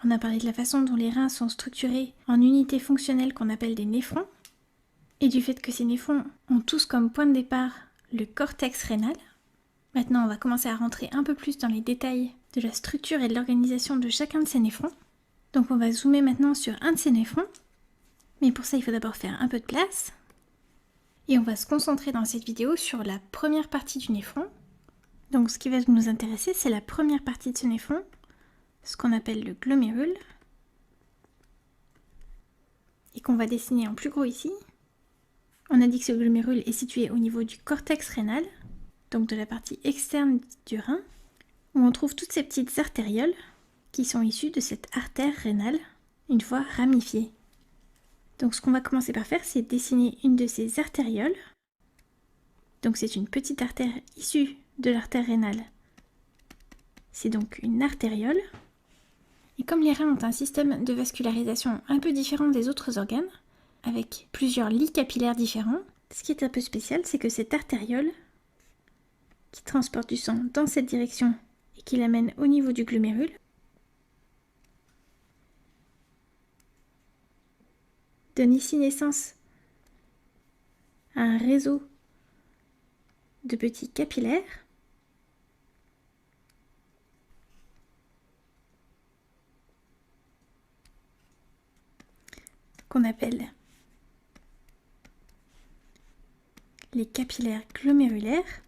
On a parlé de la façon dont les reins sont structurés en unités fonctionnelles qu'on appelle des néphrons, et du fait que ces néphrons ont tous comme point de départ le cortex rénal. Maintenant, on va commencer à rentrer un peu plus dans les détails de la structure et de l'organisation de chacun de ces néphrons. Donc on va zoomer maintenant sur un de ces néphrons, mais pour ça il faut d'abord faire un peu de place. Et on va se concentrer dans cette vidéo sur la première partie du néphron. Donc ce qui va nous intéresser, c'est la première partie de ce néphron, ce qu'on appelle le glomérule, et qu'on va dessiner en plus gros ici. On a dit que ce glomérule est situé au niveau du cortex rénal, donc de la partie externe du rein, où on trouve toutes ces petites artérioles qui sont issues de cette artère rénale, une fois ramifiée. Donc ce qu'on va commencer par faire, c'est dessiner une de ces artérioles. Donc c'est une petite artère issue de l'artère rénale. C'est donc une artériole. Et comme les reins ont un système de vascularisation un peu différent des autres organes, avec plusieurs lits capillaires différents, ce qui est un peu spécial, c'est que cette artériole, qui transporte du sang dans cette direction et qui l'amène au niveau du glomérule, donne ici naissance à un réseau de petits capillaires qu'on appelle les capillaires glomérulaires,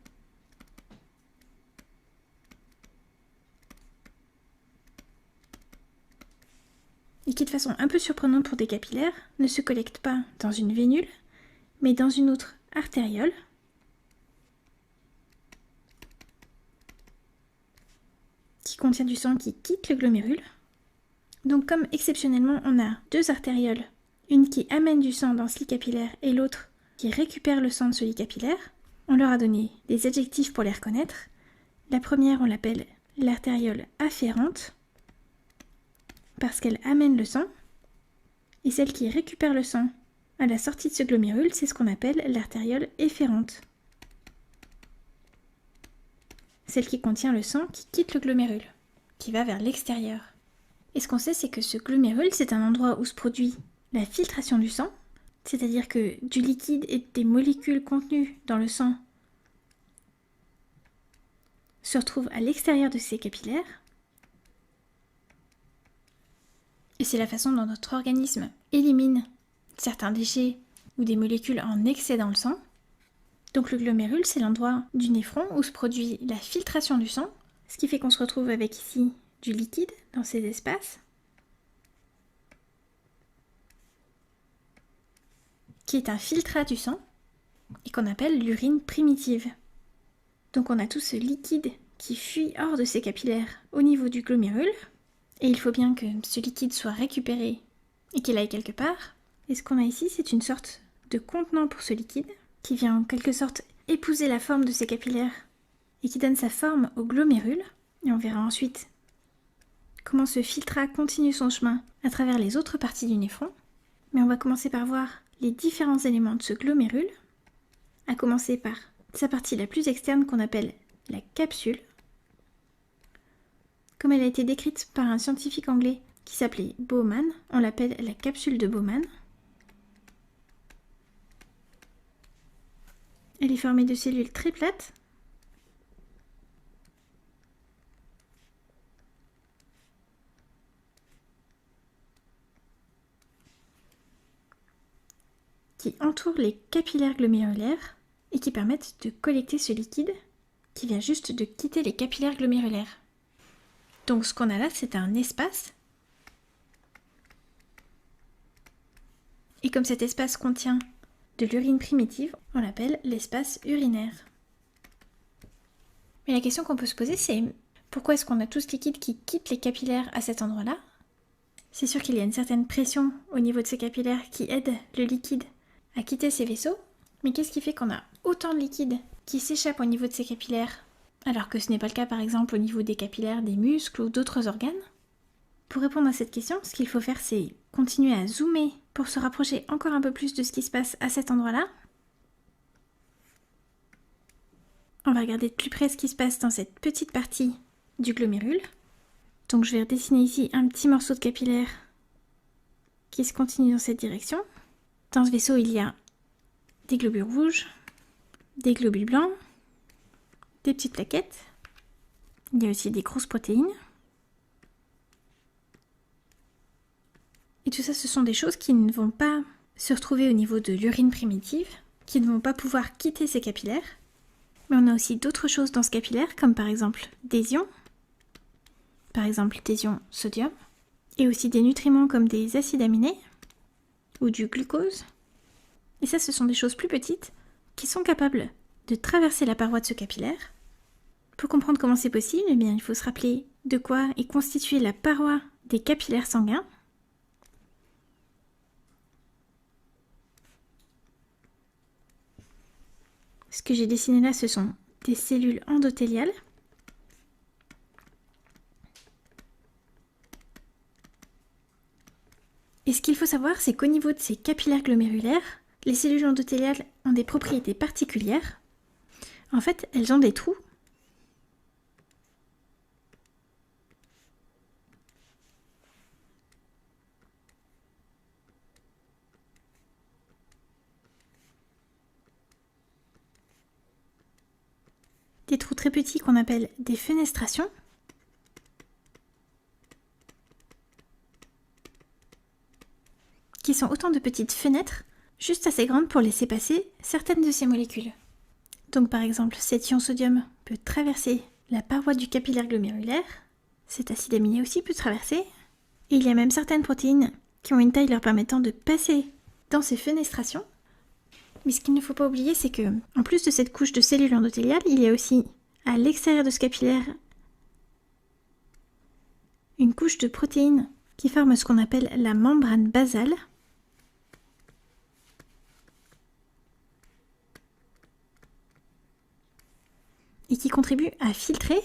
et qui de façon un peu surprenante pour des capillaires ne se collectent pas dans une vénule, mais dans une autre artériole, qui contient du sang qui quitte le glomérule. Donc comme exceptionnellement on a deux artérioles, une qui amène du sang dans ce lit capillaire et l'autre qui récupère le sang de ce lit capillaire, on leur a donné des adjectifs pour les reconnaître. La première, on l'appelle l'artériole afférente, parce qu'elle amène le sang, et celle qui récupère le sang à la sortie de ce glomérule, c'est ce qu'on appelle l'artériole efférente. Celle qui contient le sang qui quitte le glomérule, qui va vers l'extérieur. Et ce qu'on sait, c'est que ce glomérule, c'est un endroit où se produit la filtration du sang, c'est-à-dire que du liquide et des molécules contenues dans le sang se retrouvent à l'extérieur de ces capillaires. Et c'est la façon dont notre organisme élimine certains déchets ou des molécules en excès dans le sang. Donc le glomérule, c'est l'endroit du néphron où se produit la filtration du sang, ce qui fait qu'on se retrouve avec ici du liquide dans ces espaces, qui est un filtrat du sang et qu'on appelle l'urine primitive. Donc on a tout ce liquide qui fuit hors de ces capillaires au niveau du glomérule, et il faut bien que ce liquide soit récupéré et qu'il aille quelque part. Et ce qu'on a ici, c'est une sorte de contenant pour ce liquide, qui vient en quelque sorte épouser la forme de ces capillaires et qui donne sa forme au glomérule. Et on verra ensuite comment ce filtrat continue son chemin à travers les autres parties du néphron. Mais on va commencer par voir les différents éléments de ce glomérule, à commencer par sa partie la plus externe qu'on appelle la capsule. Comme elle a été décrite par un scientifique anglais qui s'appelait Bowman, on l'appelle la capsule de Bowman. Elle est formée de cellules très plates, qui entourent les capillaires glomérulaires et qui permettent de collecter ce liquide qui vient juste de quitter les capillaires glomérulaires. Donc ce qu'on a là, c'est un espace. Et comme cet espace contient de l'urine primitive, on l'appelle l'espace urinaire. Mais la question qu'on peut se poser, c'est pourquoi est-ce qu'on a tout ce liquide qui quitte les capillaires à cet endroit-là? C'est sûr qu'il y a une certaine pression au niveau de ces capillaires qui aide le liquide à quitter ces vaisseaux, mais qu'est-ce qui fait qu'on a autant de liquide qui s'échappe au niveau de ces capillaires, alors que ce n'est pas le cas par exemple au niveau des capillaires des muscles ou d'autres organes? Pour répondre à cette question, ce qu'il faut faire, c'est continuer à zoomer pour se rapprocher encore un peu plus de ce qui se passe à cet endroit-là. On va regarder de plus près ce qui se passe dans cette petite partie du glomérule. Donc je vais redessiner ici un petit morceau de capillaire qui se continue dans cette direction. Dans ce vaisseau, il y a des globules rouges, des globules blancs, des petites plaquettes. Il y a aussi des grosses protéines. Et tout ça, ce sont des choses qui ne vont pas se retrouver au niveau de l'urine primitive, qui ne vont pas pouvoir quitter ces capillaires. Mais on a aussi d'autres choses dans ce capillaire, comme par exemple des ions, par exemple des ions sodium, et aussi des nutriments comme des acides aminés ou du glucose. Et ça, ce sont des choses plus petites qui sont capables de traverser la paroi de ce capillaire. Pour comprendre comment c'est possible, eh bien, il faut se rappeler de quoi est constituée la paroi des capillaires sanguins. Ce que j'ai dessiné là, ce sont des cellules endothéliales. Et ce qu'il faut savoir, c'est qu'au niveau de ces capillaires glomérulaires, les cellules endothéliales ont des propriétés particulières. En fait, elles ont des trous. Des trous très petits qu'on appelle des fenestrations. Qui sont autant de petites fenêtres, juste assez grandes pour laisser passer certaines de ces molécules. Donc par exemple, cet ion sodium peut traverser la paroi du capillaire glomérulaire, cet acide aminé aussi peut traverser, et il y a même certaines protéines qui ont une taille leur permettant de passer dans ces fenestrations. Mais ce qu'il ne faut pas oublier, c'est que, en plus de cette couche de cellules endothéliales, il y a aussi, à l'extérieur de ce capillaire, une couche de protéines qui forme ce qu'on appelle la membrane basale. Et qui contribue à filtrer,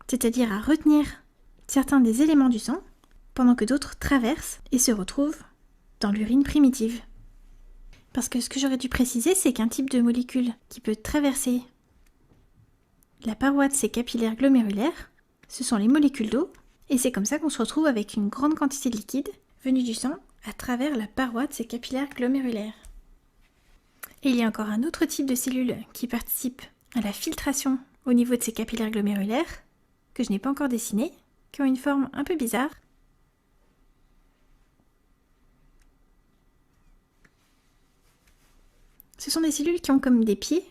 c'est-à-dire à retenir certains des éléments du sang, pendant que d'autres traversent et se retrouvent dans l'urine primitive. Parce que ce que j'aurais dû préciser, c'est qu'un type de molécule qui peut traverser la paroi de ces capillaires glomérulaires, ce sont les molécules d'eau, et c'est comme ça qu'on se retrouve avec une grande quantité de liquide venu du sang à travers la paroi de ces capillaires glomérulaires. Et il y a encore un autre type de cellules qui participent à la filtration au niveau de ces capillaires glomérulaires, que je n'ai pas encore dessiné, qui ont une forme un peu bizarre. Ce sont des cellules qui ont comme des pieds,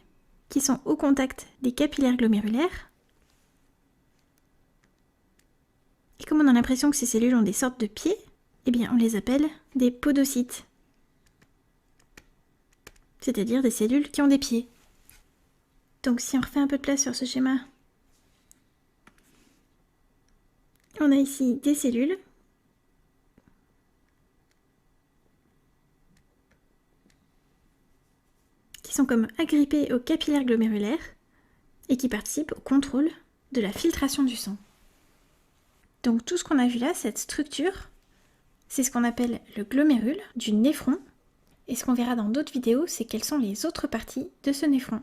qui sont au contact des capillaires glomérulaires. Et comme on a l'impression que ces cellules ont des sortes de pieds, eh bien on les appelle des podocytes. C'est-à-dire des cellules qui ont des pieds. Donc si on refait un peu de place sur ce schéma, on a ici des cellules qui sont comme agrippées aux capillaires glomérulaires et qui participent au contrôle de la filtration du sang. Donc tout ce qu'on a vu là, cette structure, c'est ce qu'on appelle le glomérule du néphron. Et ce qu'on verra dans d'autres vidéos, c'est quelles sont les autres parties de ce néphron.